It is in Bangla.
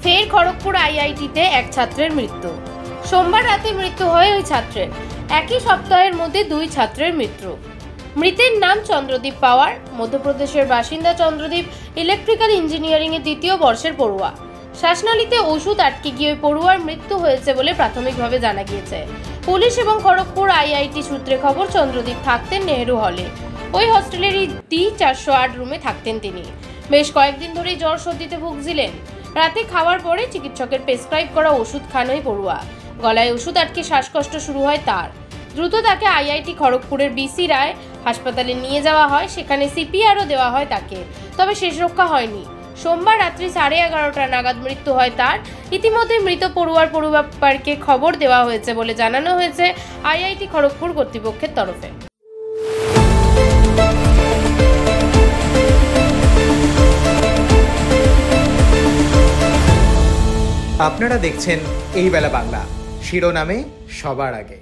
ফের খড়গপুর আইআইটিতে এক ছাত্রের মৃত্যু। সোমবার রাতে মৃত্যু হয় ওই ছাত্রের। একই সপ্তাহের মধ্যে দুই ছাত্রের মৃত্যু। মৃতের নাম চন্দ্রদীপ পাওয়ার। মধ্যপ্রদেশের বাসিন্দা চন্দ্রদীপ ইলেকট্রিক্যাল ইঞ্জিনিয়ারিং এর দ্বিতীয় বর্ষের পড়ুয়া। শ্বাসনালীতে ওষুধ আটকে গিয়ে ওই পড়ুয়ার মৃত্যু হয়েছে বলে প্রাথমিকভাবে জানা গিয়েছে। পুলিশ এবং খড়গপুর আইআইটি সূত্রে খবর, চন্দ্রদীপ থাকতেন নেহেরু হলে। ওই হস্টেলেরই D408 রুমে থাকতেন তিনি। বেশ কয়েকদিন ধরেই জ্বর সর্দিতে ভুগছিলেন। রাতে খাওয়ার পরে চিকিৎসকের প্রেসক্রাইব করা ওষুধ খান ওই পড়ুয়া। গলায় ওষুধ আটকে শ্বাসকষ্ট শুরু হয় তার। দ্রুত তাকে আইআইটি খড়গপুরের বিসি রায় হাসপাতালে নিয়ে যাওয়া হয়। সেখানে সিপিআরও দেওয়া হয় তাকে, তবে শেষ রক্ষা হয়নি। সোমবার রাত্রি 11:30 নাগাদ মৃত্যু হয় তার। ইতিমধ্যে মৃত পড়ুয়ার পরিবারকে খবর দেওয়া হয়েছে বলে জানানো হয়েছে আইআইটি খড়গপুর কর্তৃপক্ষের তরফে। আপনারা দেখছেন এই বেলা বাংলা, শিরোনামে সবার আগে।